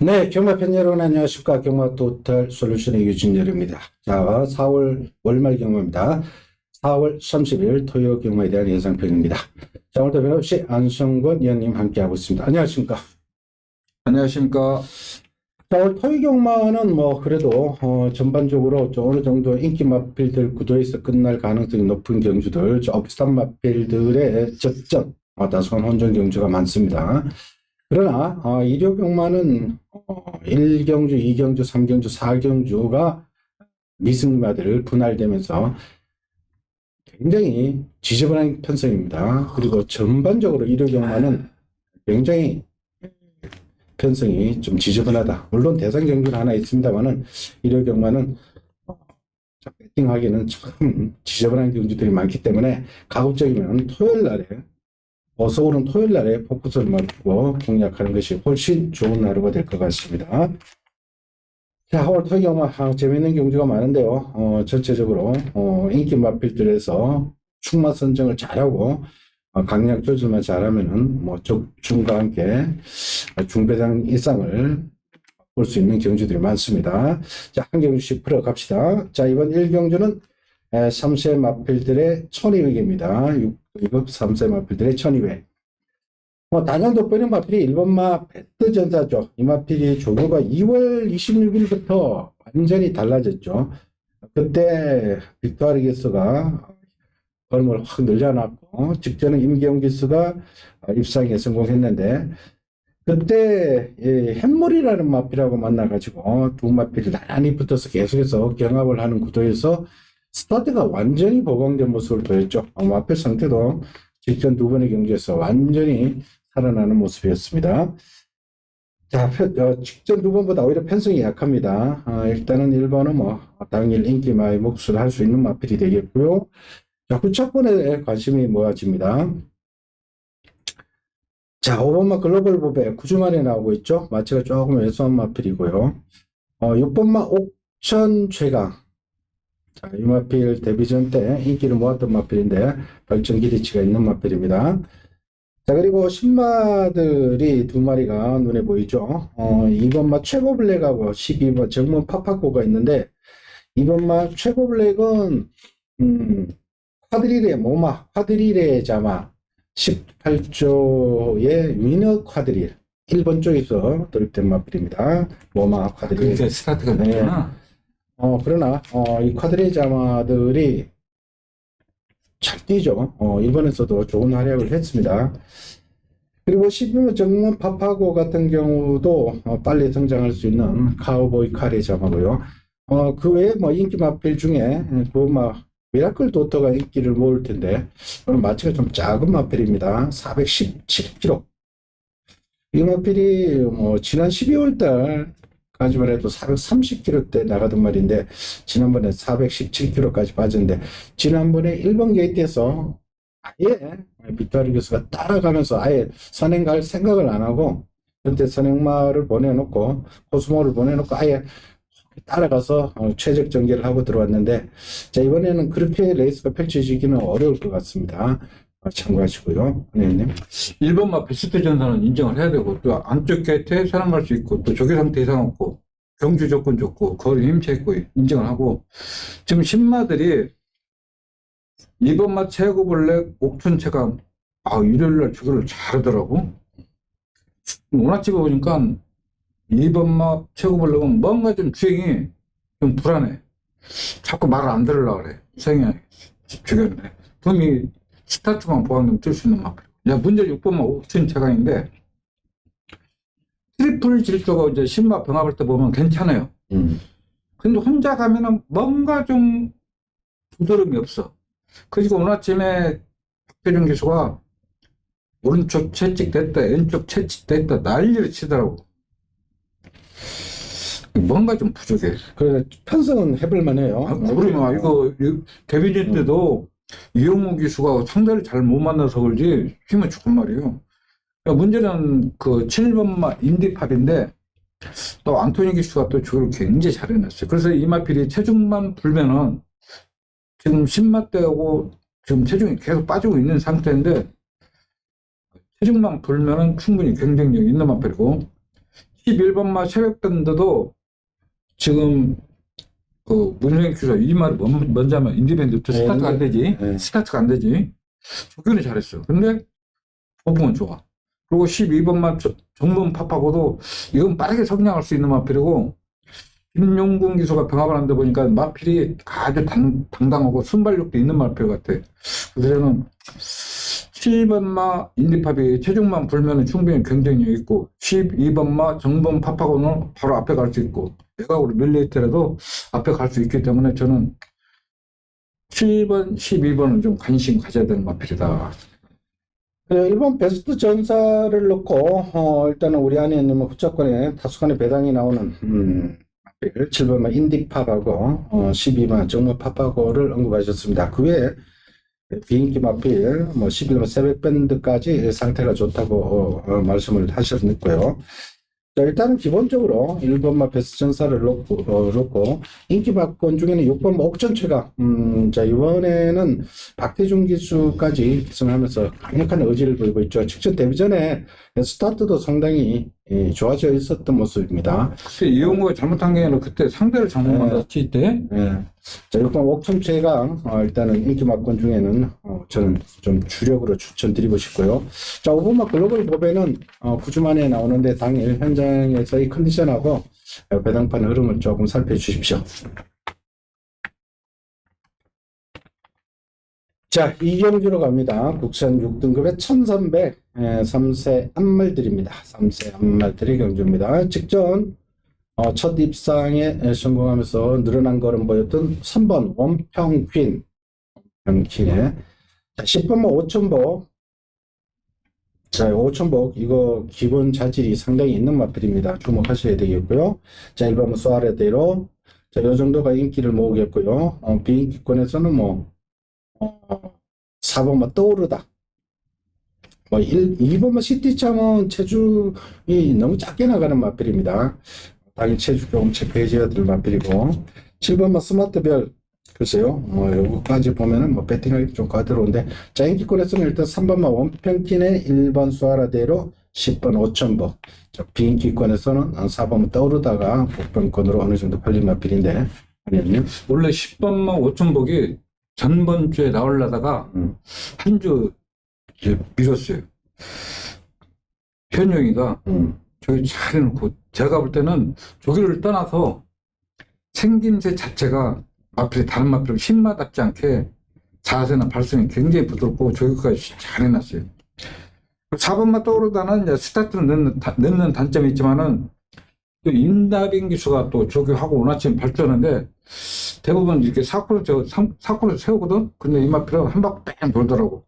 네, 경마팬 여러분 안녕하십니까. 경마 토탈 솔루션의 유진열입니다. 자, 4월 월말 경마입니다. 4월 30일 토요 경마에 대한 예상평입니다. 자, 오늘도 변함없이 안성권 위원님 함께하고 있습니다. 안녕하십니까. 안녕하십니까. 자, 오늘 토요 경마는 그래도 전반적으로 좀 어느 정도 인기 마필들 구도에서 끝날 가능성이 높은 경주들, 좀 비슷한 마필들의 접전, 다소한 혼전 경주가 많습니다. 그러나 일요 경마는 1경주, 2경주, 3경주, 4경주가 미승마들 분할되면서 굉장히 지저분한 편성입니다. 그리고 전반적으로 일요 경마는 굉장히 편성이 좀 지저분하다. 물론 대상 경주는 하나 있습니다만은 일요 경마는 배팅하기는 참 지저분한 경주들이 많기 때문에 가급적이면 토요일 날에 어서 오는 토요일 날에 포커스를 맞추고 공략하는 것이 훨씬 좋은 하루가 될 것 같습니다. 자, 오늘 토요 경마 재미있는 경주가 많은데요. 전체적으로 인기 마필들에서 축마 선정을 잘하고 강약 조절만 잘하면은 적중과 함께 중배당 이상을 볼 수 있는 경주들이 많습니다. 자, 한 경주씩 풀어 갑시다. 자, 이번 1경주는 3세 마필들의 1200입니다. 6급 3세 마필들의 1200. 단연 돋보이는 마필이 1번마 배트전사죠. 이 마필이 조교가 2월 26일부터 완전히 달라졌죠. 그때 빅토르 기수가 걸음을 확 늘려놨고, 직전에 임기영 기수가 입상에 성공했는데, 그때 햄물이라는 마필하고 만나가지고 두 마필이 나란히 붙어서 계속해서 경합을 하는 구도에서 스타트가 완전히 보강된 모습을 보였죠. 마필 상태도 직전 두 번의 경기에서 완전히 살아나는 모습이었습니다. 자, 직전 두 번보다 오히려 편성이 약합니다. 일단은 1번은 당일 인기마의 몫을 할 수 있는 마필이 되겠고요. 자, 후차권에 관심이 모아집니다. 자, 5번마 글로벌 보배 9주 만에 나오고 있죠. 마치가 조금 왜소한 마필이고요. 6번마 옥천 최강. 자, 이 마필 데뷔전 때 인기를 모았던 마필인데 발전 기대치가 있는 마필입니다. 자, 그리고 신마들이 두 마리가 눈에 보이죠. 2번마 최고 블랙하고 12번 정문 파파고가 있는데 2번마 최고 블랙은 쿼드릴의 모마, 쿼드릴의 자마 18조의 위너 쿼드릴 1번 쪽에서 도입된 마필입니다. 모마 쿼드릴. 그게 스타트가 됐구나. 그러나 이 쿼드릴 자마들이 잘 뛰죠. 일본에서도 좋은 활약을 했습니다. 그리고 12번 정문 파파고 같은 경우도 빨리 성장할 수 있는 카우보이 카레 자마고요. 그 외에 인기 마필 중에 미라클 도터가 인기를 모을 텐데 오늘 마치가 좀 작은 마필입니다. 417kg. 이 마필이 지난 12월 달까지만 해도 430kg대 나가던 말인데 지난번에 417kg까지 빠졌는데 지난번에 1번 게이트에서 아예 빅토르 교수가 따라가면서 아예 선행 갈 생각을 안 하고 그때 선행마를 보내놓고 코스모를 보내놓고 아예 따라가서 최적 전개를 하고 들어왔는데 자, 이번에는 그렇게 레이스가 펼쳐지기는 어려울 것 같습니다. 참고하시고요. 네. 1번마 베스트 전사는 인정을 해야 되고, 또 안쪽 게이트에 사람 갈 수 있고, 또 조교 상태 이상 없고, 경주 조건 좋고, 거리 힘차 있고, 인정을 하고, 지금 신마들이 2번마 최고 블랙 옥천 체감, 일요일날 조교를 잘하더라고. 오늘 찍어 보니까 2번마 최고 블랙은 뭔가 좀 주행이 좀 불안해. 자꾸 말을 안 들으려고 그래. 생각이 주겠네. 분명히 스타트만 보강되면 뜰 수 있는 마필. 문제 6번마 옥천 체감인데, 트리플 질주가 이제 신마 병합할 때 보면 괜찮아요. 근데 혼자 가면은 뭔가 좀 부드러움이 없어. 그리고 오늘 아침에 박태준 기수가 오른쪽 채찍됐다, 왼쪽 채찍됐다 난리를 치더라고. 뭔가 좀 부족해. 그래 편성은 해볼만 해요. 그러면 이거 데뷔전 때도 이영호 기수가 상대를 잘 못 만나서 그러지 힘은 좋은 말이에요. 그러니까 문제는 그 7번마 인디팝인데 또 안토니 기수가 또 저걸 굉장히 잘 해놨어요. 그래서 이 마필이 체중만 불면은 지금 10마 때하고 지금 체중이 계속 빠지고 있는 상태인데 체중만 불면은 충분히 경쟁력 있는 마필이고 11번마 새벽밴드도 지금 그 문성현 기사 이 말이 뭔지 하면 인디밴드 스타트가 안 되지. 네. 스타트가 안 되지. 조균이 잘했어. 근데 호봉은 좋아. 그리고 12번만 정문 팝하고도 이건 빠르게 성장할 수 있는 마필이고, 김용gun 기수가 병합을 하는데 보니까 마필이 아주 당당하고 순발력도 있는 마필 같아. 그래서 저는 7번마 인디팝이 체중만 불면 충분히 경쟁력이 있고, 12번마 정문 팝하고는 바로 앞에 갈 수 있고, 외곽으로 밀려있더라도 앞에 갈 수 있기 때문에 저는 7번, 12번은 좀 관심 가져야 되는 마필이다. 일본 베스트 전사를 놓고 일단은 우리 안에는 후차권에 다수간의 배당이 나오는 7번만 인디팝하고 12번 정모팝하고를 언급하셨습니다. 그 외에 비인기 마필 11번 새벽밴드까지 상태가 좋다고 말씀을 하셨고요. 자, 일단은 기본적으로 1번마 베스트 전사를 놓고 인기 박권 중에는 6번 옥전최가 자, 이번에는 박태준 기수까지 기승하면서 강력한 의지를 보이고 있죠. 직전 데뷔 전에 스타트도 상당히 좋아져 있었던 모습입니다. 그때 이용호가 잘못한 게 아니라 그때 상대를 잘못 만났지 때. 자, 6번 옥천최가 일단은 인기 막권 중에는 저는 좀 주력으로 추천드리고 싶고요. 자, 5번마 글로벌 보배는 9주 만에 나오는데 당일 현장에서의 컨디션하고 배당판 흐름을 조금 살펴주십시오. 자, 이경주로 갑니다. 국산 6등급의 1300 3세 암말들입니다. 3세 암말들이 경주입니다. 직전 첫 입상에 성공하면서 늘어난 걸음 보였던 3번 원평퀸 평퀸에 10번만 5천복. 자, 5천복 이거 기본 자질이 상당히 있는 마필입니다. 주목하셔야 되겠고요. 자, 1번은 소아레대로 자, 요 정도가 인기를 모으겠고요. 비인기권에서는 4번만 떠오르다. 2번만 시티참은 체중이 너무 작게 나가는 마필입니다. 당연히 체중 조금 체크해줘야 될 마필이고, 7번만 스마트별, 글쎄요, 요거까지 보면은 배팅하기 좀 까다로운데, 자, 인기권에서는 일단 3번만 원평킨의 1번 수아라대로 10번 5천복, 비인기권에서는 4번만 떠오르다가 복병권으로 어느 정도 팔린 마필인데, 아니면요? 원래 10번만 5천복이 전번 주에 나오려다가 한 주 미뤘어요. 현용이가 저기 잘 해놓고, 제가 볼 때는 조기를 떠나서 생김새 자체가 마필이 다른 마필하고 신마답지 않게 자세나 발성이 굉장히 부드럽고 조기까지 잘 해놨어요. 4번만 떠오르다는 이제 스타트를 넣는 단점이 있지만은 또 임다빈 기수가 또 조교하고 원아침 발전하는데 대부분 이렇게 사코로 세우거든? 근데 이 마필은 한 바퀴 뺑 돌더라고.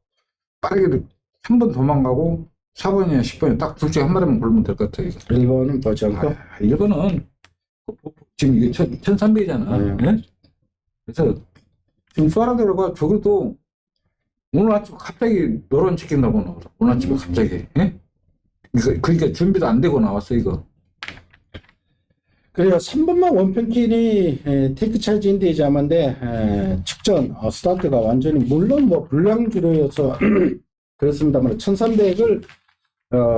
빠르게 한 번 도망가고 4번이나 10번이나 딱 둘 중에 한 마리만 골면 될 것 같아. 1번은 보지 않고? 1번은 지금 이게 1300이잖아. 네? 그래서 지금 수아라대로가 저기도 오늘 아침 갑자기 노란 치킨 나오나 보다. 오늘 아침에 갑자기. 예? 그러니까 준비도 안 되고 나왔어 이거. 그래요. 3번만 원평킨이 테이크 차지 인디자만데 직전 스타트가 완전히 물론 불량주로여서 그렇습니다만 1300을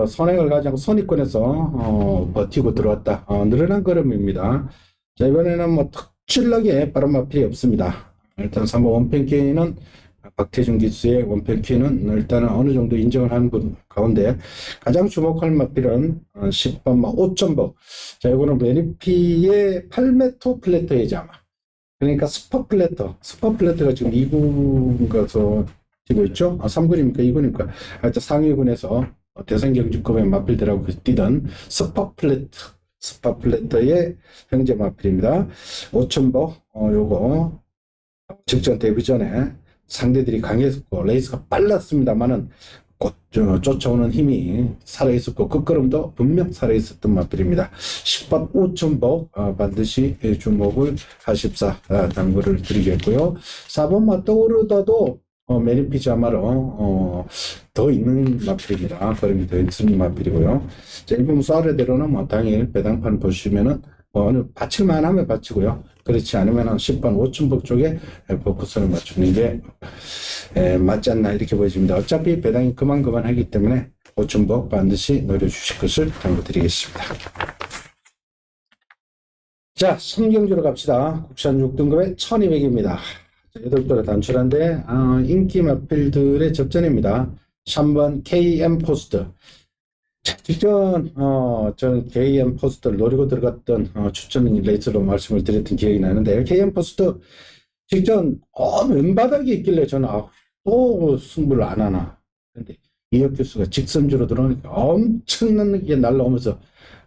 선행을 가지 않고 선입권에서 버티고 들어왔다. 늘어난 걸음입니다. 자, 이번에는 특출나게 빠른 마필이 없습니다. 일단 3번 원평킨은 박태준 기수의 원평킨은 일단은 어느 정도 인정을 하는 분 가운데 가장 주목할 마필은 10번마 5천복. 자, 이거는 메리피의 8m 플래터의 자마. 그러니까 스퍼 플래터가 지금 2군 가서 뛰고 있죠. 3군입니까? 2군입니까? 하여튼 상위군에서 대선 경주급의 마필들하고 뛰던 스퍼 플래터의 형제 마필입니다. 5천복. 요거 직전 데뷔 전에 상대들이 강했었고 레이스가 빨랐습니다만은 곧 쫓아오는 힘이 살아있었고 끝걸음도 분명 살아있었던 마필입니다. 10번 5천복 반드시 주목을 44 당구를 드리겠고요. 4번만 떠오르다도 메리피 자마로 더 있는 마필입니다. 걸음이 더 있는 마필이고요. 자, 1번 수아레대로는 당일 배당판 보시면은 어느 받칠만 하면 받치고요. 그렇지 않으면 10번 5천복 쪽에 포커스를 맞추는 게 맞지 않나 이렇게 보여집니다. 어차피 배당이 그만하기 때문에 5천복 반드시 노려주실 것을 당부드리겠습니다. 자, 성경주로 갑시다. 국산 6등급에 1200입니다. 8돌에 단출한데 인기 마필들의 접전입니다. 3번 KM 포스트. 자, 직전 저는 KM 포스트를 노리고 들어갔던 추천 레이스로 말씀을 드렸던 기억이 나는데 KM 포스트 직전 맨바닥에 있길래 저는 또 승부를 안 하나. 근데 이혁 교수가 직선주로 들어오니까 엄청나게 날라오면서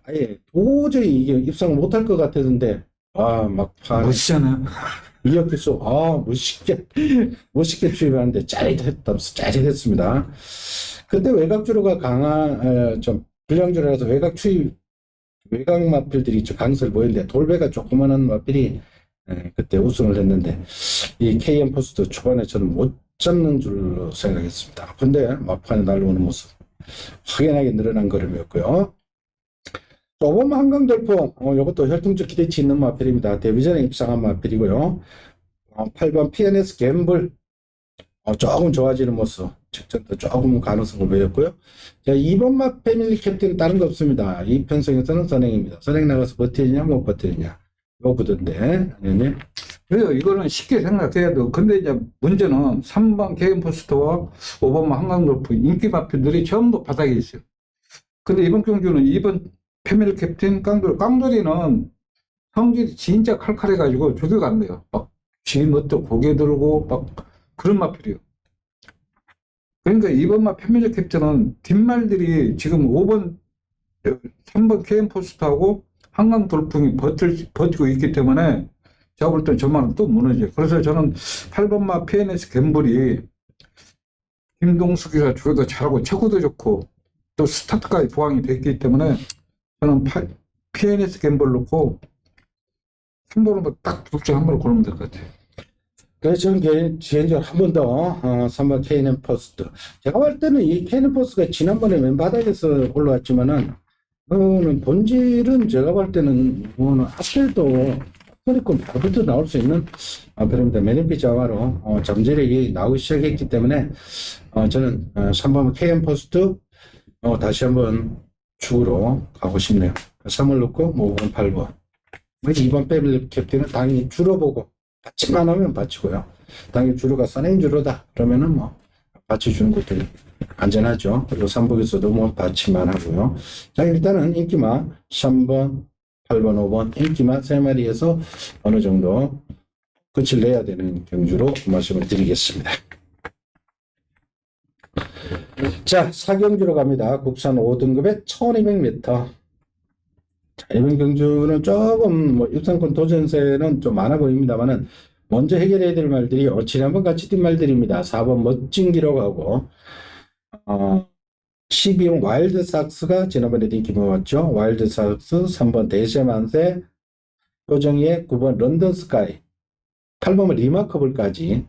아예 도저히 이게 입상을 못할 것 같았는데 멋있잖아요. 이혁 교수 멋있게 투입하는데 짜릿했습니다. 그때 외곽주로가 강한 좀 불량주로라서 외곽 마필들이 강세를 보이는데 돌배가 조그마한 마필이 그때 우승을 했는데 이 KM 포스트 초반에 저는 못 잡는 줄로 생각했습니다. 근데 막판에 날아오는 모습 확연하게 늘어난 걸음이었고요. 조금 한강돌풍 이것도 혈통적 기대치 있는 마필입니다. 데뷔전에 입상한 마필이고요. 8번 PNS 갬블 조금 좋아지는 모습 직전도 조금 가능성을 보였고요. 자, 2번 마 패밀리 캡틴은 다른 거 없습니다. 이 편성에서는 선행입니다. 선행 나가서 버티느냐 못 버티느냐 이거 부던데 아니면 그래서 이거는 쉽게 생각해야 돼요. 근데 이제 문제는 3번 개인 포스터와 5번 한강돌풍 인기 마필들이 전부 바닥에 있어요. 근데 이번 경주는 2번 패밀리 캡틴 깡돌이는 성질이 진짜 칼칼해가지고 조교가 안 돼요. 막 쥐멋도 고개 들고 막 그런 마필이에요. 그러니까 이번 마 패밀리 캡틴은 뒷말들이 지금 5번 3번 KM 포스트하고 한강 돌풍이 버티고 있기 때문에 제가 볼 땐 저만은 또 무너져요. 그래서 저는 8번 마 PNS 갬블이 김동숙이가 조교도 잘하고 체구도 좋고 또 스타트까지 보강이 됐기 때문에 저는 PNS 갬블 놓고 3번으로 딱 둘째 한 번을 고르면 될 것 같아요. 그래서 저는 개인적으로 한 번 더 3번 KM 포스트 제가 볼 때는 이 KM 포스트가 지난번에 맨바닥에서 올라왔지만은 본질은 제가 볼 때는 앞에도 소리권 바로부터 나올 수 있는 그럽니다. 메린피 자와로 잠재력이 나오기 시작했기 때문에 저는 3번 KM 포스트 다시 한번 축으로 가고 싶네요. 3을 넣고 5번 8번 2번 패밀리 캡틴은 당연히 줄어보고 받치만 하면 받치고요. 당연히 주로가 선행 주로다 그러면은 받쳐주는 것도 안전하죠. 그리고 3복에서도 받치만 하고요. 자, 일단은 인기마 3번 8번 5번 인기마 3마리에서 어느 정도 끝을 내야 되는 경주로 말씀을 드리겠습니다. 자, 4경주로 갑니다. 국산 5등급에 1200m. 자, 이번 경주는 조금 입상권 도전세는 좀 많아 보입니다만은 먼저 해결해야 될 말들이 지난번 같이 뛴 말들입니다. 4번 멋진 기록하고 12번 와일드삭스가 지난번에 인기 모았죠. 와일드삭스 3번 대세만세 표정의 9번 런던스카이 8번 리마커블까지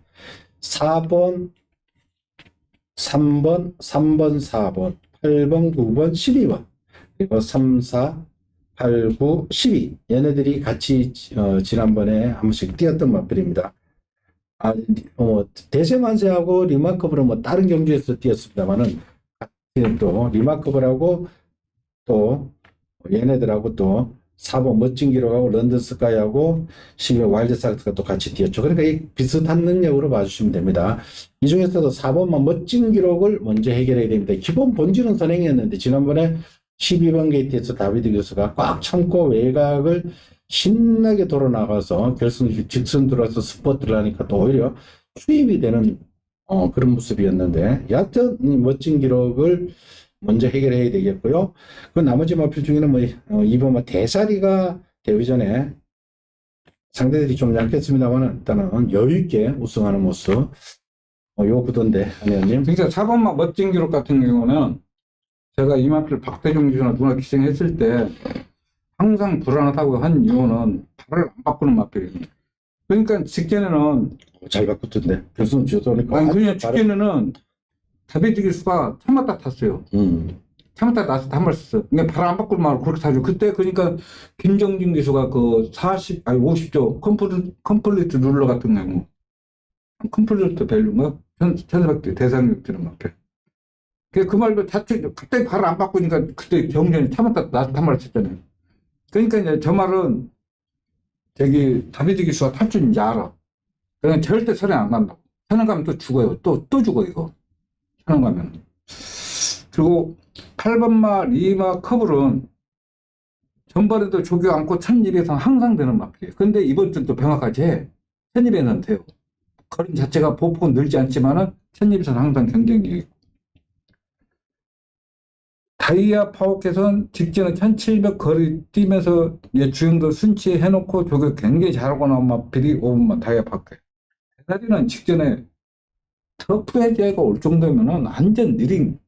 4번 3번 4번 8번 9번 12번 그리고 3, 4 8, 9, 12 얘네들이 같이 지난번에 한 번씩 뛰었던 마필입니다. 대세만세하고 리마커블은 다른 경주에서 뛰었습니다만은 또 리마커블하고 또 얘네들하고 또 4번 멋진 기록하고 런던 스카이하고 12번 와일드삭스가 또 같이 뛰었죠. 그러니까 이 비슷한 능력으로 봐주시면 됩니다. 이 중에서도 4번만 멋진 기록을 먼저 해결해야 됩니다. 기본 본질은 선행이었는데 지난번에 12번 게이트에서 다비드 교수가 꽉 참고 외곽을 신나게 돌아 나가서 결승 직선 들어와서 스포트를 하니까 또 오히려 수입이 되는 그런 모습이었는데 여하튼 멋진 기록을 먼저 해결해야 되겠고요. 그 나머지 마필 중에는 2번 대사리가 데뷔 전에 상대들이 좀 약했습니다만 일단은 여유있게 우승하는 모습 요 구도인데 안혜원님. 그러니까 4번마 멋진 기록 같은 경우는 제가 이 마필 박대중 기수나 누나 기생했을 때 항상 불안하다고 한 이유는 발을 안 바꾸는 마필이에요. 그러니까 직전에는 잘 바꿨던데 결승 지어서니까 그냥 직전에는 다비드 기수가 참았다 탔어요. 참았다 나서 한 발 썼어요. 근데 발 안 바꾸는 말을 그렇게 타죠. 그때 그러니까 김정진 기수가 그 50조 컴플리트 룰러 같은 경우 컴플리트 밸류인가? 천사박대 대상력 드는 마필. 그 말도 자체 갑자기 발을 안 바꾸니까 그때 정전이 참았다 나서 한 말 썼잖아요. 그러니까 이제 저 말은 저기 다비드 기수가 탈출인지 알아. 그냥 절대 선행 안 간다고. 선행 가면 또 죽어요. 또 죽어, 이거. 선행 가면. 그리고 8번마 리마 커블은 전번에도 조교 안고 1200에서 항상 되는 마필이에요. 근데 이번 주도 병합까지 해. 1200에서는 돼요. 거리 자체가 보폭은 늘지 않지만은 1200에서는 항상 경쟁력이 있고. 다이아 파워켓은 직전에 1700 거리 뛰면서 주행도 순치 해놓고 조교 굉장히 잘하고 나온 마필이 5번마 다이아 파워켓. 대다리는 직전에 터프 헤드가 올 정도면은 완전 느린,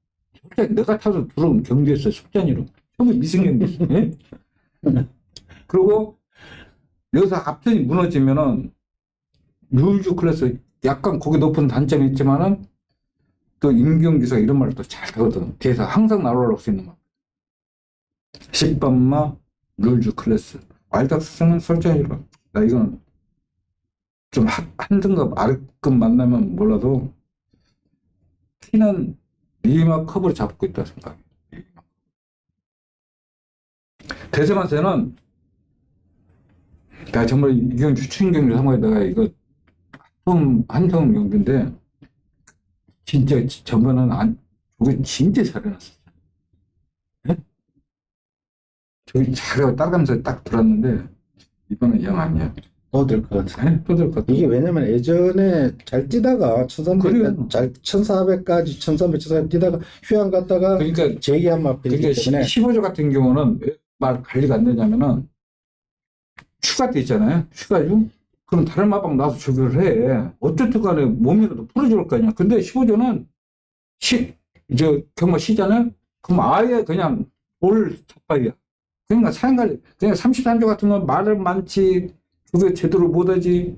솔직히 내가 타서 들어온 경기였어, 숙전이로. 처음에 미승경기였어. 예? 그리고 여기서 앞편이 무너지면은 룰즈 클래스 약간 고개 높은 단점이 있지만은 또 임경기사가 이런 말을 또 잘 하거든. 뒤에서 항상 날아올 수 있는 말. 10번마 룰즈 클래스. 와일드학스는 솔직히 나 이건 좀 한 등급 아래급 만나면 몰라도 키는 리마 컵을 잡고 있다 생각해. 대세만세는 나 정말 이건 추천 경기 한 거야. 내가 이거 한성 경기인데 진짜 전번에는 저게 진짜 잘해놨어. 네? 저기 잘 따라가면서 딱 들었는데 이번엔 영 아니야. 또 될 것 같아. 네? 또될 것 같아. 이게 왜냐면 예전에 잘 뛰다가 1300, 그래요. 1400까지 1300, 1400 뛰다가 휴양 갔다가 그러니까 재기한 마필이기 그러니까 때문에 15조 같은 경우는 왜 말 관리가 안 되냐면은 휴가 때 있잖아요. 휴가 중 그럼 다른 마방 나와서 조교를 해. 어쨌든 간에 몸이라도 풀어줄 거 아니야. 근데 15조는 경마 쉬잖아요. 그럼 아예 그냥 올 탑발이야. 그러니까 사행관리, 그냥 33조 같은 건 말을 많지, 조교 제대로 못하지.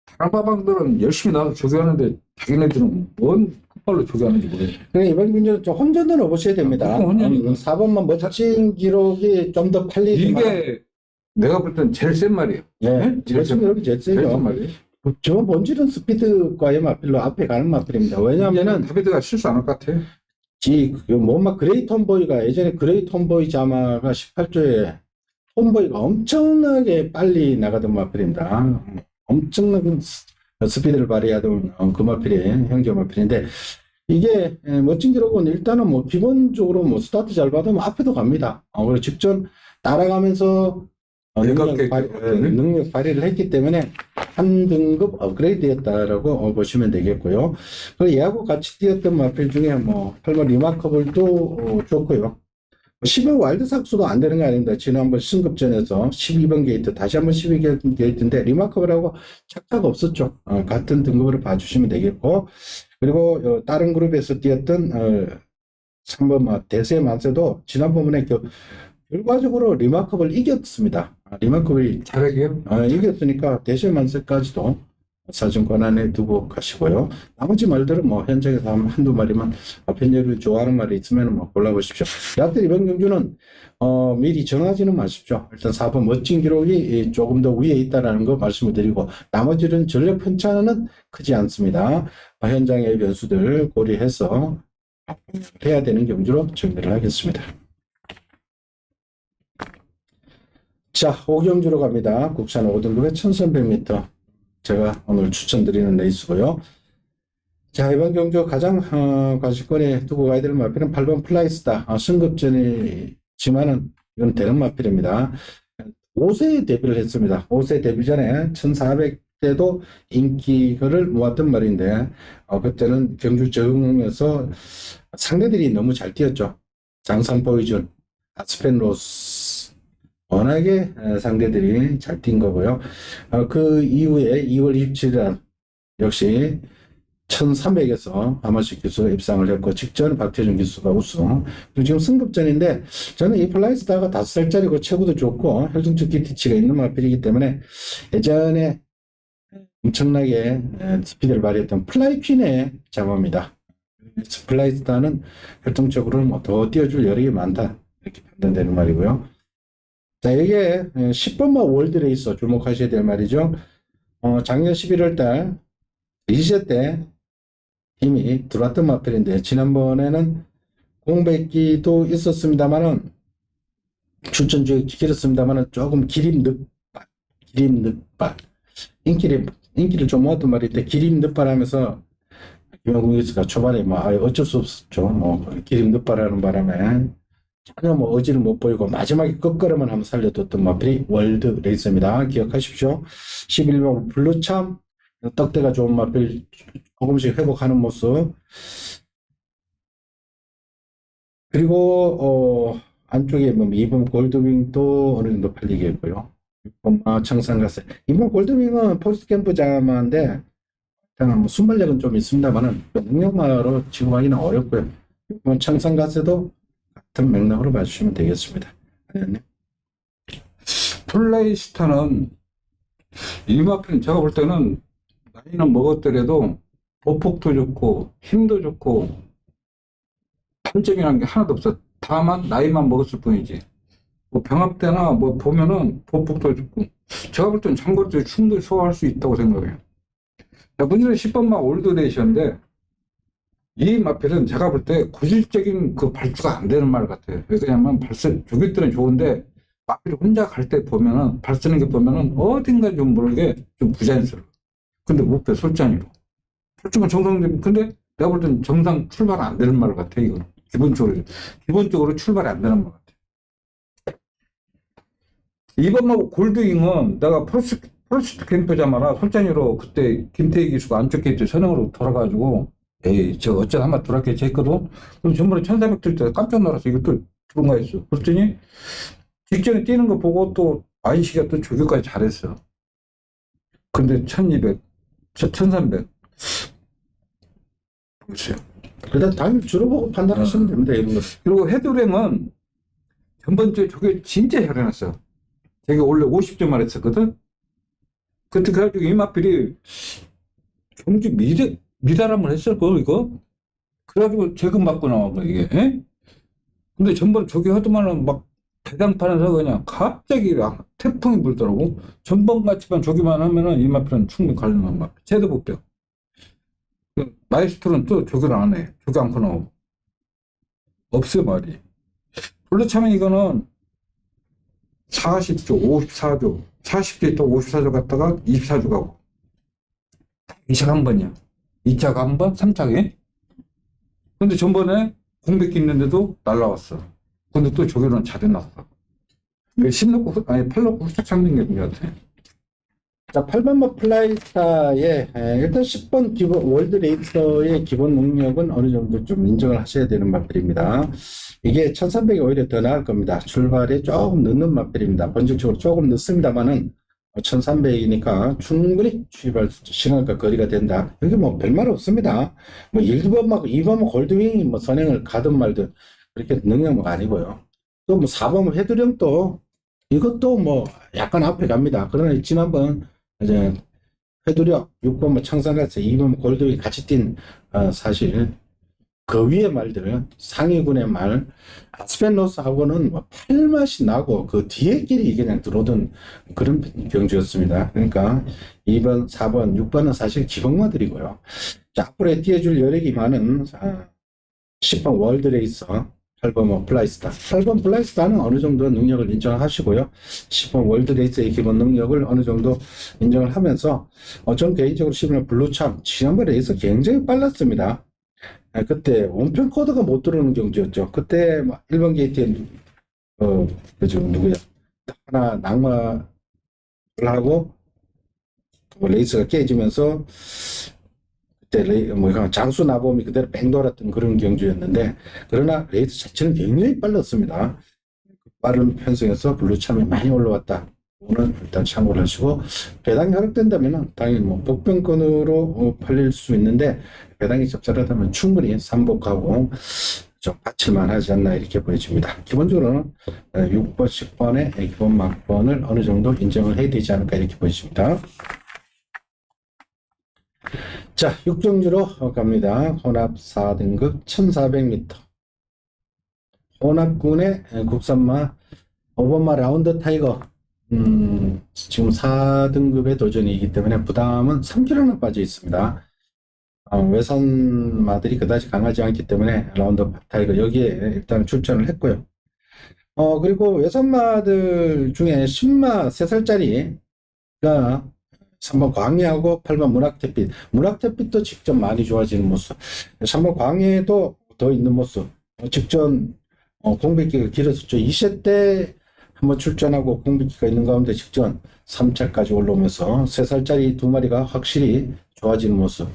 다른 마방들은 열심히 나와서 조교하는데 자기네들은 뭔 fut발로 조교하는지 모르겠어. 그러니까 이번 경기는 좀 혼전을 넣으셔야 됩니다. 혼전이- 4번만 멋진 기록이 좀 더 팔리지만 이게 내가 볼 땐 제일 센 말이에요. 예, 제일 멋진 기록이 제일 제일 센 세죠. 말이에요. 저 본질은 스피드과의 마필로 앞에 가는 마필입니다. 왜냐하면은 다비드가 실수 안 할 것 같아. 뭔가 그레이 톰보이가 예전에 그레이 톰보이 자마가 18조에 톰보이가 엄청나게 빨리 나가던 마필입니다. 엄청난 스피드를 발휘하던 그 마필이 형제 마필인데 이게 멋진 기록은 일단은 뭐 기본적으로 뭐 스타트 잘 받으면 앞에도 갑니다. 그리고 직전 따라가면서 일각계, 능력 발휘를 했기 때문에 한 등급 업그레이드였다라고 보시면 되겠고요. 그리고 얘하고 같이 뛰었던 마필 중에 뭐 8번 리마커블도 좋고요. 12번 와일드 삭스도 안 되는 거 아닙니다. 지난번 승급전에서 12번 게이트, 다시 한번 12번 게이트인데 리마커블하고 착각 없었죠. 같은 등급으로 봐주시면 되겠고, 그리고 다른 그룹에서 뛰었던 3번 대세 만세도 지난번에 결과적으로 리마커블 이겼습니다. 리마커블이 잘하게요. 이겼으니까 대세 만세까지도 사전 권한에 두고 가시고요. 나머지 말들은 뭐 현장에서 한두 마리만 편집을 좋아하는 말이 있으면 뭐 골라보십시오. 여하튼 이번 경주는 미리 정하지는 마십시오. 일단 4번 멋진 기록이 조금 더 위에 있다는 거 말씀을 드리고 나머지는 전력 편차는 크지 않습니다. 현장의 변수들 고려해서 해야 되는 경주로 정리를 하겠습니다. 자, 5경주로 갑니다. 국산 5등급의 1300m. 제가 오늘 추천드리는 레이스고요. 자, 이번 경주 가장 관심권에 두고 가야 될 마필은 8번 플라이스다. 승급전이지만은 이건 대형 마필입니다. 5세에 데뷔를 했습니다. 5세 데뷔 전에 1400대도 인기를 모았던 말인데 그때는 경주 적응에서 상대들이 너무 잘 뛰었죠. 장산 보이준, 아스펜 로스 워낙에 상대들이 잘 뛴 거고요. 그 이후에 2월 27일 역시 1300에서 아마추어 기수 입상을 했고 직전 박태준 기수가 우승. 그리고 지금 승급전인데 저는 이 플라이스타가 5살짜리고 체구도 좋고 혈중적 기티치가 있는 마필이기 때문에 예전에 엄청나게 스피드를 발휘했던 플라이퀸의 자모입니다. 플라이스타는 혈통적으로 더 뛰어줄 여력이 많다 이렇게 판단되는 말이고요. 자, 이게 10번마 월드레이서 주목하셔야 될 말이죠. 작년 11월 달 리셋 때 힘이 들어왔던 마필인데 지난번에는 공백기도 있었습니다만은 출전 주행이 길었습니다만은 조금 길이 기림 늑발. 인기를 좀 모았던 말인데, 기림 늑발 하면서 김영국 교수가 초반에 뭐 어쩔 수 없었죠. 뭐 기림 늑발하는 바람에 전혀 뭐 의지를 못 보이고 마지막에 끝걸음만 한번 살려뒀던 마필이 월드 레이스입니다. 기억하십시오. 11번 블루참 떡대가 좋은 마필 조금씩 회복하는 모습. 그리고 안쪽에 뭐 2번 골드윙도 어느 정도 팔리겠고요. 6번 청산가세. 2번 골드윙은 포스트 캠프 자마인데 뭐 순발력은 좀 있습니다만은 능력마로 지급하기는 어렵고요. 6번 청산가세도 같은 맥락으로 봐주시면 되겠습니다. 네. 플레이스타는 이 마필은 제가 볼 때는 나이는 먹었더라도 보폭도 좋고 힘도 좋고 단점이라는 게 하나도 없어. 다만 나이만 먹었을 뿐이지. 뭐 병합 때나 뭐 보면은 보폭도 좋고 제가 볼 때는 장거리도 충분히 소화할 수 있다고 생각해요. 자, 문제는 10번만 올드레이션인데 이 마필은 제가 볼 때 고질적인 그 발주가 안 되는 말 같아요. 왜냐면 조교들은 좋은데 마필이 혼자 갈 때 보면은 발 쓰는 게 보면은 어딘가 좀 모르게 좀 부자연스러워. 근데 목표 솔찬이로. 솔직히 정상적인, 근데 내가 볼 땐 정상 출발 안 되는 말 같아, 이거. 기본적으로 출발이 안 되는 말 같아. 2번하고 골드윙은 내가 퍼스트 캠프자마라 솔찬이로 그때 김태희 기수가 안쪽 게이트 선행으로 돌아가지고, 에이, 저 어쩌다 한번 돌아겠지 했거든? 그럼 전번에 1400 뜰 때 깜짝 놀라서 이거 또 들어가 있어. 그랬더니 직전에 뛰는 거 보고 또 안시가 또 조교까지 잘했어. 근데 1200, 1300. 보세요. 일단 당일 주로 보고 판단하시면 됩니다. 이런 거. 그리고 헤드랭은 전번주에 저게 진짜 잘해놨어. 제가 원래 50점만 했었거든? 그때 그래가지고 이마필이 경주 미달함을 했을걸, 이거? 그래가지고 재금 받고 나온 거야, 이게. 에? 근데 전번에 저기 하더만은 막 대장판에서 그냥 갑자기 막 태풍이 불더라고. 전번 같이만 저기만 하면은 이마필은 충분히 가능한 마필. 쟤도 볼게요. 마이스트로는 또 조교를 안 해. 조교 않고 나오고. 없어요, 말이. 블루차면 이거는 40조, 54조, 40조 있다 54조 갔다가 24조 가고. 2차가 한 번이야. 2차가 한 번, 3차가. 근데 전번에 공백기 있는데도 날라왔어. 근데 또 조교는 잘해놨어. 10 넣고, 아니 8 넣고 후딱 잡는 게 문제 같아. 자, 8번 플라이스타의 일단 10번 기본 월드 레이서의 기본 능력은 어느 정도 좀 인정을 하셔야 되는 맛들입니다. 이게 1300이 오히려 더 나을 겁니다. 출발이 조금 늦는 맛들입니다. 본질적으로 조금 늦습니다만은 1300이니까 충분히 출발 시간과 거리가 된다. 여기 뭐 별말 없습니다. 뭐 1번하고 2번은 골드윙이 뭐 선행을 가든 말든 그렇게 능력은 아니고요. 또 뭐 4번 회두령도 이것도 뭐 약간 앞에 갑니다. 그러나 지난번 이제 회두력 6번 뭐 청산가세 2번 골드윙 같이 뛴 사실 그 위의 말들 상위군의 말 아스펜로스하고는 뭐 팔맛이 나고 그 뒤에 길이 그냥 들어오던 그런 경주였습니다. 그러니까 2번, 4번, 6번은 사실 기본마들이고요. 자, 앞으로 뛰어줄 여력이 많은 10번 월드레이서 8번 뭐 플라이스타. 8번 플라이스타는 어느 정도 능력을 인정하시고요. 10번 월드레이스의 기본 능력을 어느 정도 인정을 하면서 전 개인적으로 10번 블루참 지난번 레이스 굉장히 빨랐습니다. 그때 원편 코드가 못 들어오는 경주였죠. 그때 1번 게이트에 그죠 누구야 하나 낙마를 하고 레이스가 깨지면서 그때 장수 나범이 그대로 뱅 돌았던 그런 경주였는데 그러나 레이스 자체는 굉장히 빨랐습니다. 빠른 편성에서 블루참이 많이 올라왔다. 오늘 일단 참고를 하시고 배당이 허락된다면 당연히 뭐 복병권으로 팔릴 수 있는데 배당이 적절하다면 충분히 삼복하고 좀 받칠만 하지 않나 이렇게 보여집니다. 기본적으로는 6번, 10번의 기본 막번을 어느 정도 인정을 해야 되지 않을까 이렇게 보여집니다. 자, 6경주로 갑니다. 혼합 4등급 1400m. 혼합군의 국산마 5번마 라운드 타이거. 지금 4등급의 도전이기 때문에 부담은 3kg나 빠져 있습니다. 외선마들이 그다지 강하지 않기 때문에 라운드 타이거 여기에 일단 출전을 했고요. 그리고 외선마들 중에 10마 3살짜리 그러니까 3번 광해하고 8번 문학태빛. 문학태빛도 직접 많이 좋아지는 모습. 3번 광해도 더 있는 모습. 직전 공백기가 길었었죠. 2세 때 한번 출전하고 공백기가 있는 가운데 직전 3차까지 올라오면서 3살짜리 두 마리가 확실히 좋아지는 모습.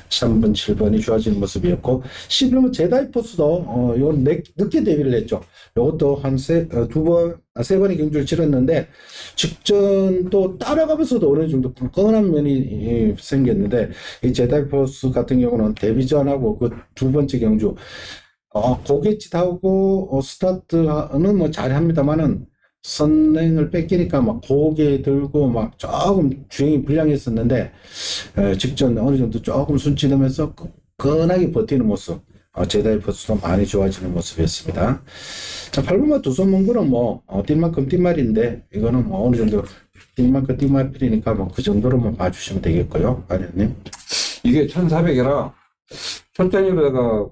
3번, 7번이 좋아지는 모습이었고 11번 제다이포스도 이건 늦게 데뷔를 했죠. 이것도 한 세 번의 경주를 치렀는데 직전 또 따라가면서도 어느 정도 끈끈한 면이 생겼는데 이 제다이포스 같은 경우는 데뷔 전하고 그 두 번째 경주 고갯짓하고 스타트는 뭐 잘합니다만은 선행을 뺏기니까 막 고개 들고 막 조금 주행이 불량했었는데 직전 어느 정도 조금 순치면서 끈끈하게 버티는 모습 제다이포스도 많이 좋아지는 모습이었습니다. 자, 8번마 두손 몽골은 뭐 뛸 만큼 뛴 말인데 이거는 뭐 어느 정도 뛸 만큼 뛴 말이니까 뭐 그 정도로만 봐주시면 되겠고요. 아니님 이게 1400이라 천장에다가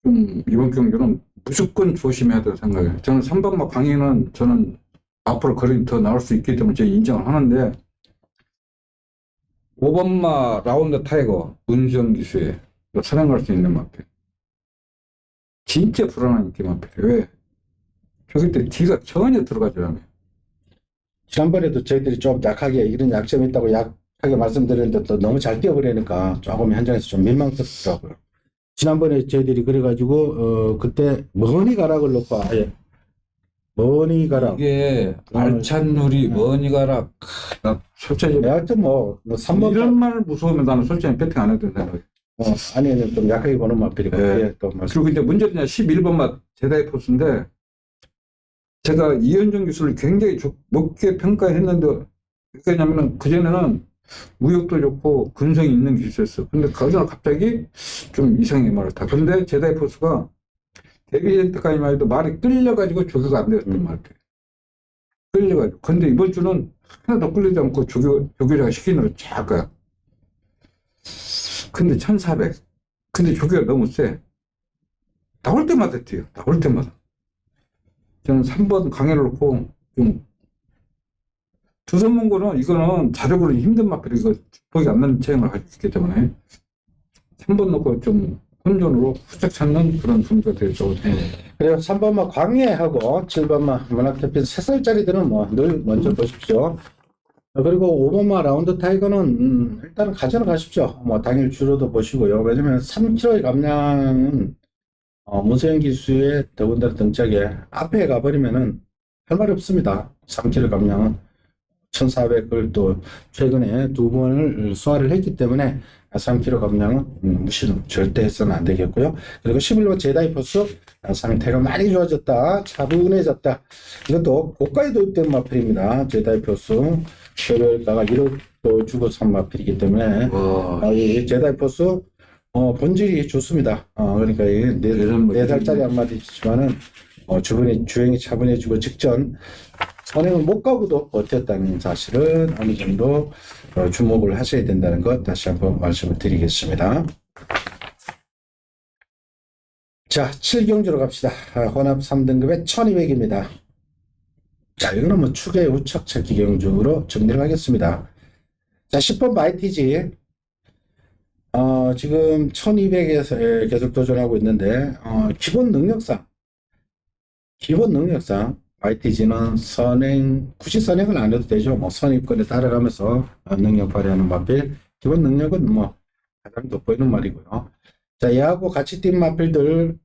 이번 경기는 무조건 조심해야 된다고 생각해요. 저는 3번마 강의는 저는 앞으로 거리 더 나올 수 있기 때문에 제가 인정을 하는데 5번마 라운드 타이거 문정 기수에 선행할 수 있는 마필 진짜 불안한 인기 마필이에요. 왜? 저기 때 뒤가 전혀 들어가지 않아요. 지난번에도 저희들이 좀 약하게 이런 약점이 있다고 약하게 말씀드렸는데 또 너무 잘 뛰어버리니까 조금 현장에서 좀 민망스럽더라고요. 지난번에 저희들이 그래가지고 그때 머니 가락을 놓고 아예 머니 가락 이게 알찬누리 머니 가락 나 솔직히 하여튼 뭐 3번 이런 말 무서우면 나는 솔직히 배팅 안 해도 된다고. 아니 좀 약하게 보는 맛들이고 네. 또 말씀. 그리고 이제 문제는 11번만 제다이포스인데 제가 이현정 기술을 굉장히 높게 평가했는데 왜냐면 그전에는 무역도 좋고 근성이 있는 기술이었어. 근데 거기서 갑자기 좀 이상하게 말을 타. 근데 제다이포스가 데뷔 때까지만 해도 말이 끌려가지고 조교가 안 되었단 말이에요. 끌려가지고. 근데 이번 주는 하나도 끌리지 않고 조교자가 시키는 대로 쫙 가요. 근데 1400. 근데 조교가 너무 세. 나올 때마다 뛰어. 나올 때마다. 저는 3번 강의를 놓고 좀 두선문고는 이거는 자력으로 힘든 마필이 이거 보기 안 나는 체형을 가지고 있기 때문에 3번 놓고 좀 혼전으로 후딱 찾는 그런 분위기가 되죠. 그리고 3번마 광해하고 7번마 문학태빛 3살짜리들은 뭐 늘 먼저 보십시오. 그리고 5번마 라운드 타이거는 일단은 가져는 가십시오. 뭐 당일 주로도 보시고요. 왜냐면 3kg의 감량은 문세영 기수의 더군다나 등짝에 앞에 가버리면은 할 말이 없습니다. 3kg 감량은 1400을 또 최근에 2번을 소화를 했기 때문에 3kg 감량은 무시는 절대 해서는 안 되겠고요. 그리고 11번 제다이포스 상태가 많이 좋아졌다. 차분해졌다. 이것도 고가에 도입된 마필입니다. 제다이포스 개별가가 1억 주고 산 마필이기 때문에 이 제다이포스 본질이 좋습니다. 그러니까 이 4살짜리 한마디지만은 주행이 차분해지고 직전 선행을 못 가고도 버텼다는 사실은 어느 정도 주목을 하셔야 된다는 것 다시 한번 말씀을 드리겠습니다. 자, 7경주로 갑시다. 혼합 3등급의 1200입니다. 자, 이거는 뭐 추계 우측 찾기 경주로 정리를 하겠습니다. 자, 10번 마이티지. 지금 1200에서 계속 도전하고 있는데, 기본 능력상 YTG는 굳이 선행을 안 해도 되죠. 뭐 선입권에 따라가면서 능력 발휘하는 마필. 기본 능력은 뭐 가장 돋보이는 말이고요. 자, 얘하고 같이 뛴 마필들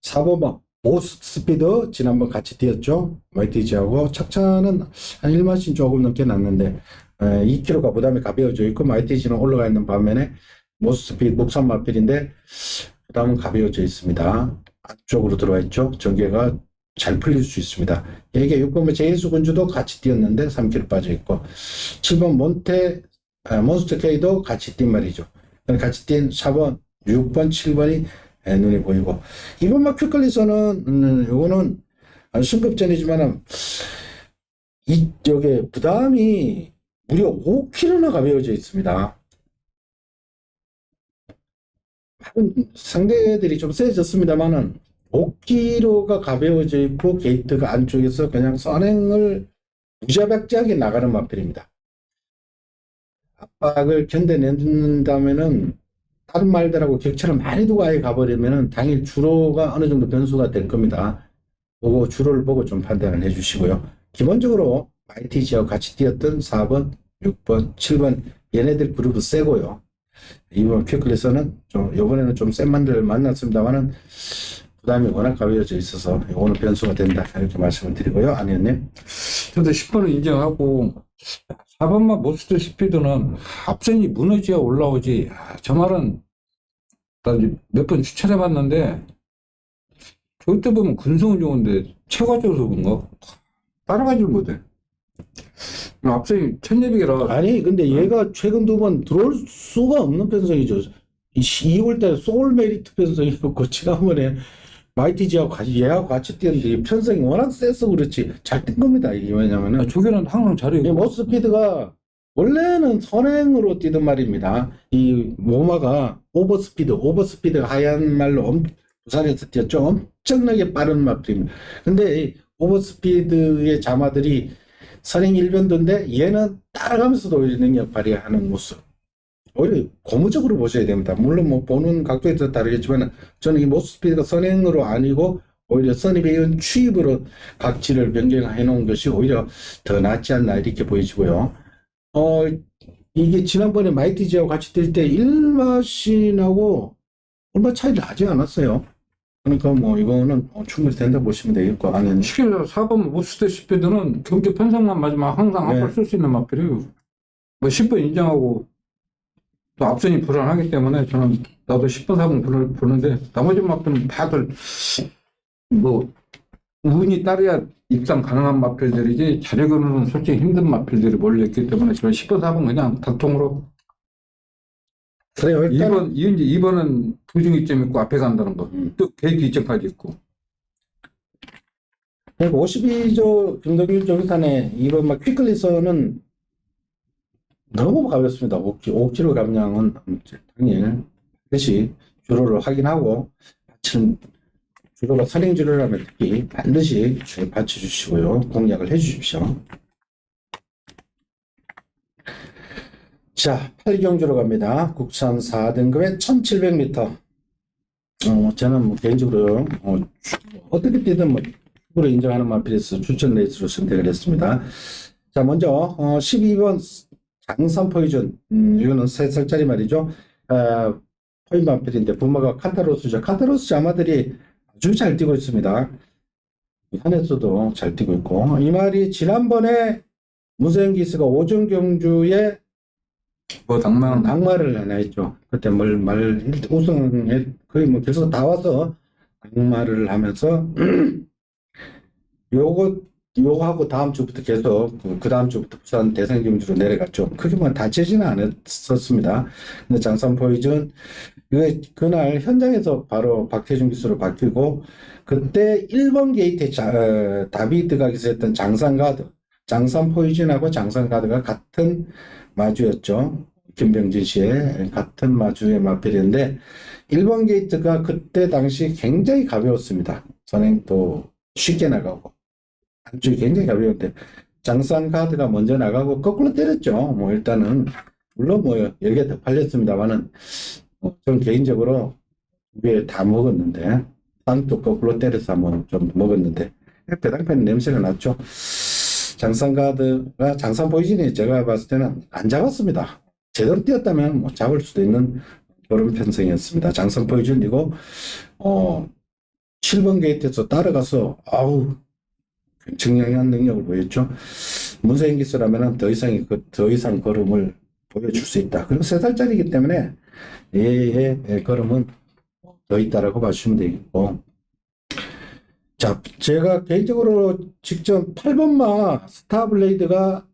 4번 모스 스피드 지난번 같이 뛰었죠. YTG하고 착차는 한 1마신 조금 넘게 났는데 2kg가 부담이 가벼워져 있고 YTG는 올라가 있는 반면에 모스 스피드 목산 마필인데 부담은 가벼워져 있습니다. 안쪽으로 들어와 있죠. 전개가 잘 풀릴 수 있습니다. 이게 6번 제이수 군주도 같이 뛰었는데 3kg 빠져 있고 7번 몬스터 K도 같이 뛴 말이죠. 같이 뛴 4번, 6번, 7번이 눈에 보이고 2번 큐클리서는 요거는 승급전이지만 이쪽에 부담이 무려 5kg나 가벼워져 있습니다. 상대들이 좀 세졌습니다만은 5kg가 가벼워져 있고 게이트가 안쪽에서 그냥 선행을 무자백지하게 나가는 마필입니다. 압박을 견뎌낸다면은 다른 말들하고 격차를 많이 두고 아예 가버리면은 당일 주로가 어느 정도 변수가 될 겁니다. 그거 주로를 보고 좀 판단을 해주시고요. 기본적으로 ITG하고 같이 뛰었던 4번, 6번, 7번 얘네들 그룹은 세고요. 이번 퀵클래서는 좀 이번에는 좀 센 만들 만났습니다만은 부담이 워낙 가벼워져 있어서 이거는 변수가 된다 이렇게 말씀을 드리고요. 안 의원님. 저도 10번을 인정하고 4번만 모스트 스피드는 앞선이 무너져야 올라오지. 저 말은 나 몇 번 추천해 봤는데 저때 보면 근성은 좋은데 체가 좋아서 그런가 따라가질 못해. 앞선이 1200이라. 아니 근데 얘가 최근 2번 들어올 수가 없는 편성이죠. 2월 달에 소울 메리트 편성이었고 지난번에 마이티지하고 같이 얘하고 같이 뛰었는데 이 편성이 워낙 세서 그렇지 잘 뛴 겁니다. 이게 왜냐면은 저기는 항상 이 잘해요. 모스피드가 원래는 선행으로 뛰던 말입니다. 이 모마가 오버스피드가 하얀 말로 부산에서 뛰었죠. 엄청나게 빠른 마필입니다. 근데 이 오버스피드의 자마들이 선행 일변도인데 얘는 따라가면서도 오히려 능력 발휘하는 모습. 오히려 고무적으로 보셔야 됩니다. 물론 뭐 보는 각도에 따라 다르겠지만 저는 이 모스피드가 선행으로 아니고 오히려 선입에 의한 추입으로 각지를 변경해 놓은 것이 오히려 더 낫지 않나 이렇게 보여지고요. 이게 지난번에 마이티지하고 같이 뛸 때 1마신하고 얼마 차이 나지 않았어요. 그러니까 뭐 이거는 충분히 된다 보시면 되겠고 안에는 시계에서 4번 모스트 스피드는 경기 편성만 맞으면 항상 네. 한발 쓸 수 있는 마필이에요. 뭐 10번 인정하고 또 앞선이 불안하기 때문에 저는 나도 10번 4번 보는데 나머지 마필은 다들 뭐 운이 따라야 입상 가능한 마필들이지 자력으로는 솔직히 힘든 마필들이 몰려있기 때문에 저는 10번 4번 그냥 단통으로 그래요. 일단 2번은 부중이점 있고 앞에 간다는 거. 또 계획 이점까지 있고. 52조 김동률 조기탄의 이번 막 퀵클리서는 너무 가볍습니다. 옥지로 감량은 당일 반드시 주로를 확인하고 주로가 선행 주로라면 특히 반드시 받쳐주시고요. 공략을 해주십시오. 자, 8경주로 갑니다. 국산 4등급에 1700m. 저는 뭐 개인적으로 어떻게 뛰든 뭐 축구로 인정하는 마필에서 추천 레이스로 선택을 했습니다. 자, 먼저 12번 장산 포이즌. 이거는 3살짜리 말이죠. 포인 마필인데 부모가 카타로스죠. 카타로스 자마들이 아주 잘 뛰고 있습니다. 산에서도 잘 뛰고 있고 이 말이 지난번에 문세영 기수가 오전 경주에 뭐 낙마를 하나 했죠. 그때 우승에 거의 뭐 결승 다 와서 낙마를 하면서 요거하고 다음 주부터 계속 그 다음 주부터 부산 대상 경주로 내려갔죠. 크게 뭐 다치지는 않았었습니다. 근데 장산 포이즌 그날 현장에서 바로 박태준 기수로 바뀌고 그때 1번 게이트에 다비드가 기수했던 장산 포이즌하고 장산 가드가 같은 마주였죠. 김병진 씨의 같은 마주의 마필인데 1번 게이트가 그때 당시 굉장히 가벼웠습니다. 선행도 쉽게 나가고 안쪽이 굉장히 가벼운데 장산 가드가 먼저 나가고 거꾸로 때렸죠. 뭐 일단은 물론 뭐 10개 더 팔렸습니다만은 저는 개인적으로 2개 다 먹었는데 땅도 거꾸로 때려서 한번 좀 먹었는데 배당편 냄새가 났죠. 장산 가드가 장산 포이즌이 제가 봤을 때는 안 잡았습니다. 제대로 뛰었다면 뭐 잡을 수도 있는 그런 편성이었습니다. 장산 포이즌이고 7번 게이트에서 따라가서 굉장한 능력을 보였죠. 문세인 기수라면 더 이상 걸음을 보여줄 수 있다. 그리고 3살짜리이기 때문에 얘의 걸음은 더 있다라고 봐주시면 되겠고. 자, 제가 개인적으로 직접 8번마 스타블레이드가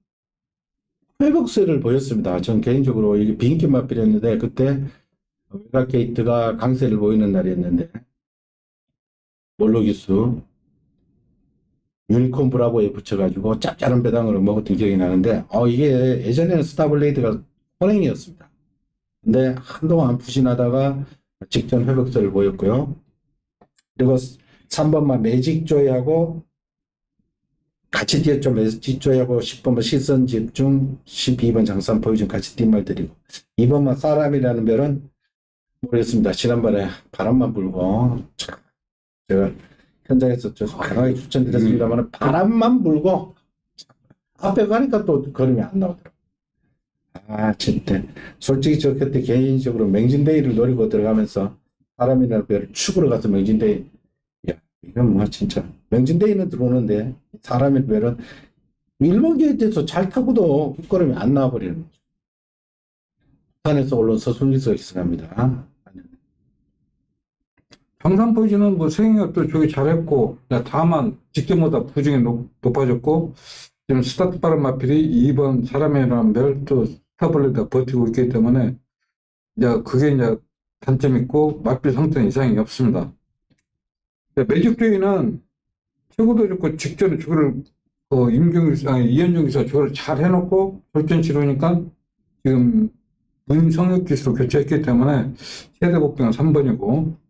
회복세를 보였습니다. 전 개인적으로 이게 비인기 마필이었는데 그때 외곽 게이트가 강세를 보이는 날이었는데 몰로기수 유니콘 브라보에 붙여가지고 짭짤한 배당으로 먹었던 기억이 나는데 이게 예전에는 스타블레이드가 혼행이었습니다. 근데 한동안 부진하다가 직전 회복세를 보였고요. 그리고 3번만 매직조이하고 같이 뛰었죠. 매직조이하고 10번 시선 집중, 12번 장산 포유전 같이 뛴 말들이고 2번만 사람이라는 별은 모르겠습니다. 지난번에 바람만 불고 참, 제가 현장에서 좀 강하게 추천드렸습니다만 바람만 불고 앞에 가니까 또 걸음이 안 나오더라고요. 아 진짜 솔직히 저 그때 개인적으로 맹진데이를 노리고 들어가면서 바람이라는 별을 축으로 가서 맹진데이, 야 이건 뭐 진짜 맹진데이는 들어오는데 사람의 별은 일본 게이트에서 잘 타고도 뒷걸음이 안 나와버리는 거죠. 부산에서 올라온 서순기서 기승합니다. 정상 포지는 뭐 생애가 또 저기 잘했고, 다만 직전보다 부중이 높아졌고, 지금 스타트 빠른 마필이 2번 사람이라는 별 또 스타블레드가 버티고 있기 때문에, 이제 그게 이제 단점이 있고, 마필 상태는 이상이 없습니다. 매직조이는 최고도 좋고, 직전에 저거를, 이현중 기사 저거를 잘 해놓고, 절전 치르니까, 지금 문성혁 기수로 교체했기 때문에, 최대 복병은 3번이고,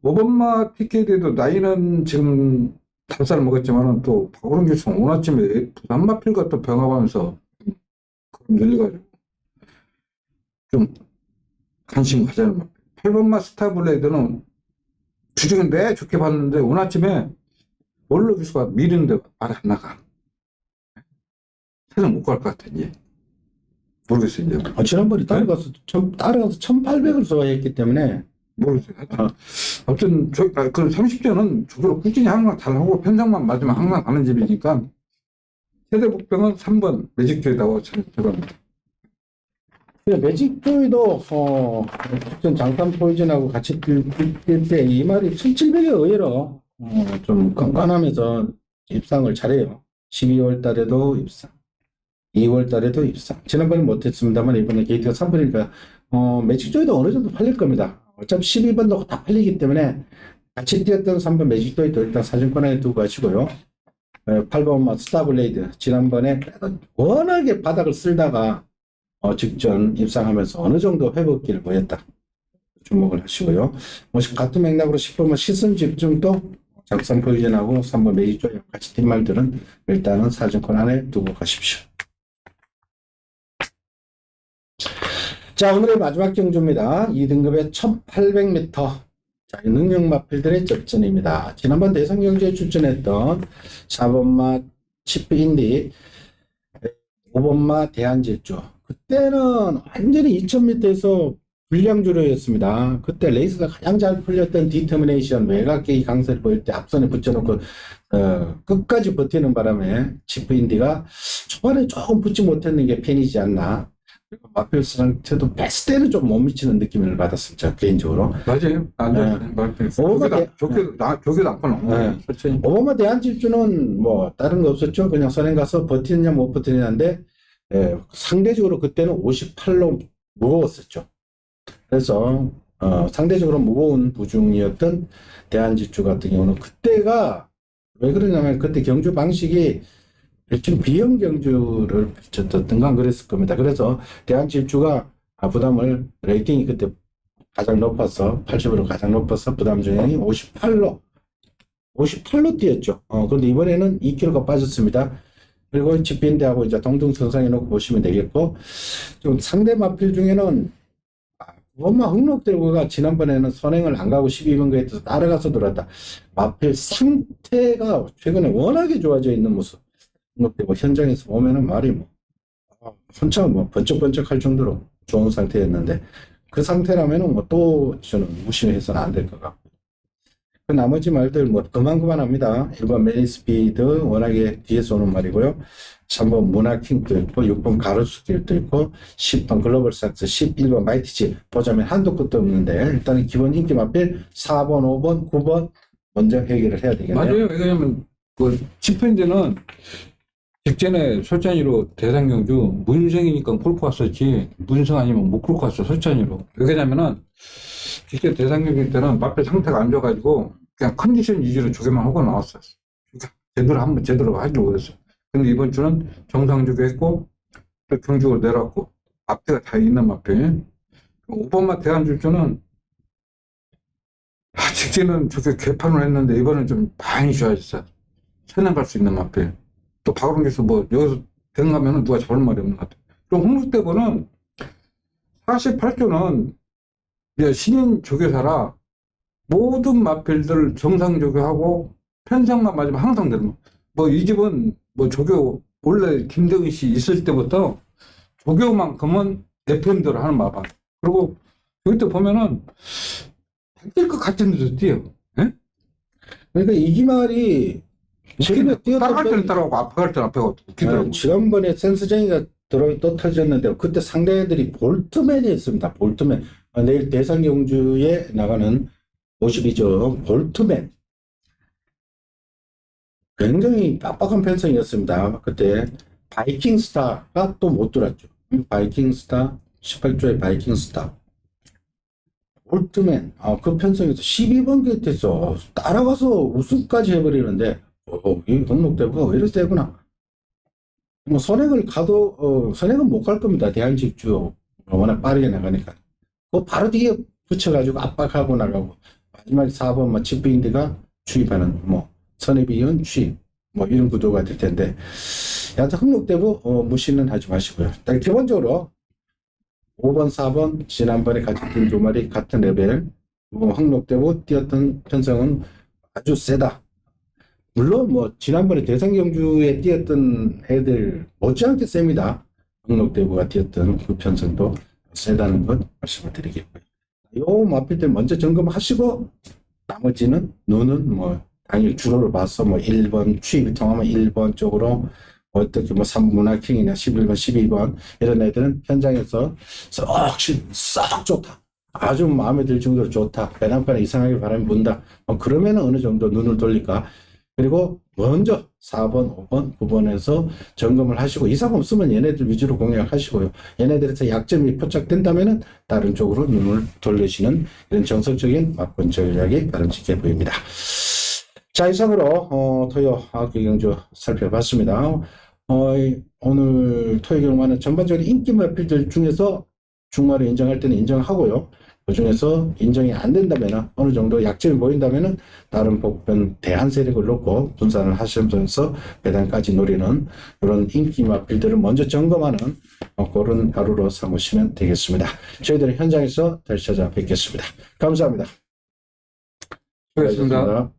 5번마 PKD도 나이는 지금 5살 먹었지만은 또 박오른 기수는 오늘 아침에 부산 마필과 또 병합하면서 그럼 늘려가지고 좀 관심 가자는 마필. 8번마 스타블레이드는 주중에 내 좋게 봤는데 오늘 아침에 원로 기수가 미는데 말이 안 나가. 세상 못 갈 것 같아 이제. 모르겠어요 이제. 지난번에 따라가서 1800을 소화했기 때문에 모르겠어요. 아무튼 그 30전은 저대로 꾸준히 항상 잘하고 편성만 맞으면 항상 가는 집이니까 최대 복병은 3번 매직조이다고 생각합니다. 매직조이도 장산 포이즌하고 같이 뛸 때 이 말이 1700에 의외로 좀 깐깐하면서 입상을 잘해요. 12월 달에도 입상, 2월 달에도 입상. 지난번에 못했습니다만 이번에 게이트가 3번이니까 매직조이도 어느 정도 팔릴 겁니다. 어차피 12번도 다 팔리기 때문에 같이 뛰었던 3번 매직조이도 일단 사진권에 두고 가시고요. 8번 스타블레이드 지난번에 워낙에 바닥을 쓸다가 직전 입상하면서 어느 정도 회복기를 보였다. 주목을 하시고요. 같은 맥락으로 10번만 시선 집중도 장산 포지션하고 3번 매직조이 같이 뛴 말들은 일단은 사진권 안에 두고 가십시오. 자, 오늘의 마지막 경주입니다. 2등급의 1800m. 자, 능력 마필들의 접전입니다. 지난번 대선 경주에 출전했던 4번마 치프인디, 5번마 대한질주. 그때는 완전히 2000m에서 불량주로였습니다. 그때 레이스가 가장 잘 풀렸던 디터미네이션 외곽계의 강세를 보일 때 앞선에 붙여놓고 끝까지 버티는 바람에 치프인디가 초반에 조금 붙지 못했는 게 팬이지 않나. 그리고 마필 상태도 베스트에는 좀 못 미치는 느낌을 받았습니다. 개인적으로. 맞아요. 안 좋아요. 저기도 나쁘나. 오바마 대한질주는 뭐 다른 거 없었죠. 그냥 선행 가서 버티느냐 못 버티느냐인데 상대적으로 그때는 58로 무거웠었죠. 그래서 상대적으로 무거운 부중이었던 대한질주 같은 경우는 그때가 왜 그러냐면 그때 경주 방식이 일종 비형 경주를 펼쳤던가 그랬을 겁니다. 그래서 대한질주가 부담을 레이팅이 그때 가장 높아서 80으로 가장 높아서 부담 중량이 58로 뛰었죠. 그런데 이번에는 2kg가 빠졌습니다. 그리고 치피인대하고 이제 동등선상에 놓고 보시면 되겠고, 좀 상대 마필 중에는 엄마 흥록대구가 지난번에는 선행을 안 가고 12번 게이트에서 따라가서 돌았다. 마필 상태가 최근에 워낙에 좋아져 있는 모습. 흥록대구 현장에서 보면은 말이 한참 번쩍번쩍 할 정도로 좋은 상태였는데, 그 상태라면은 또 저는 무시해서는 안 될 것 같고. 그 나머지 말들 그만합니다. 1번 메리스피드 워낙에 뒤에서 오는 말이고요. 3번 문화킹도 있고 6번 가로수길도 있고 10번 글로벌삭스 11번 마이티지 보자면 한도 끝도 없는데 일단은 기본 인기 마필 4번 5번 9번 먼저 해결을 해야 되겠네요. 맞아요. 왜냐면 그 치프인데는 직전에 설찬이로 대상경주 문생이니까 끌고 왔었지 문성 아니면 못 끌고 왔어 설찬이로. 왜냐면은 직전 대상경주 때는 마필 상태가 안 좋아가지고 그냥 컨디션 위주로 조개만 하고 나왔었어. 그러니까 제대로 하지 못했어. 근데 이번 주는 정상주교 했고 또 경주로 내려왔고 앞에가 다 있는 마필. 5번마 대한줄주는 직전은 저게 개판을 했는데 이번엔 좀 많이 좋아졌어. 선행 갈 수 있는 마필. 또 박원기수 뭐 여기서 댕가면은 누가 잡을 말이 없는 것 같아요. 그럼 홍록대보는 48조는 이제 신인 조교사라 모든 마필들 정상 조교하고 편성만 맞으면 항상 되는 거. 뭐 이 집은 뭐 조교 원래 김대근 씨 있을 때부터 조교만큼은 FM대로 하는 마방. 그리고 여기 때 보면은 뛸 것 같은 데서 뛰어. 예? 그러니까 이기말이 최근에 따라갈 때는 뛰었던 따라가고 앞에 갈 때는 앞에 가고 뛰더라고. 지난번에 센스쟁이가 또 터졌는데 그때 상대 애들이 볼트맨이었습니다. 볼트맨. 내일 대상경주에 나가는 52조 볼트맨. 굉장히 빡빡한 편성이었습니다. 그때 바이킹스타가 또 못 들었죠. 바이킹스타 18조의 바이킹스타. 볼트맨. 그 편성에서 12번 게이트에서 따라가서 우승까지 해버리는데 이 등록대부가 왜 이렇게 세구나. 뭐 선행을 가도 선행은 못 갈 겁니다. 대한직주 워낙 빠르게 나가니까. 그 바로 뒤에 붙여가지고 압박하고 나가고 마지막 4번 뭐 칩빈디가 추입하는 뭐 선해비원 추입 뭐 이런 구도가 될 텐데 여하튼 흥록대부 무시는 하지 마시고요. 일단 기본적으로 5번 4번 지난번에 같이 뛴 두 마리 같은 레벨 흥록대부 뛰었던 편성은 아주 세다. 물론 뭐 지난번에 대상경주에 뛰었던 애들 못지않게 셉니다. 흥록대부가 뛰었던 그 편성도 세다는 것 말씀을 드리겠고요. 요 마필들 먼저 점검하시고 나머지는 눈은 뭐 당일 주로를 봐서 뭐 1번 추입이 통하면 1번 쪽으로 어떻게 뭐 3문화킹이나 11번 12번 이런 애들은 현장에서 싹 좋다. 아주 마음에 들 정도로 좋다. 배낭판에 이상하게 바람이 분다. 그러면 어느 정도 눈을 돌릴까. 그리고 먼저 4번, 5번, 9번에서 점검을 하시고 이상 없으면 얘네들 위주로 공략하시고요. 얘네들에서 약점이 포착된다면 다른 쪽으로 눈을 돌리시는 이런 정석적인 막권 전략이 바람직해 보입니다. 자, 이상으로 토요 학교경주 살펴봤습니다. 오늘 토요 경마는 전반적으로 인기 마필들 중에서 중마를 인정할 때는 인정하고요. 그 중에서 인정이 안 된다면 어느 정도 약점이 보인다면 다른 복변 대한 세력을 놓고 분산을 하시면서 배당까지 노리는 그런 인기 마필들을 먼저 점검하는 그런 하루로 삼으시면 되겠습니다. 저희들은 현장에서 다시 찾아뵙겠습니다. 감사합니다. 수고하셨습니다. 수고하셨습니다.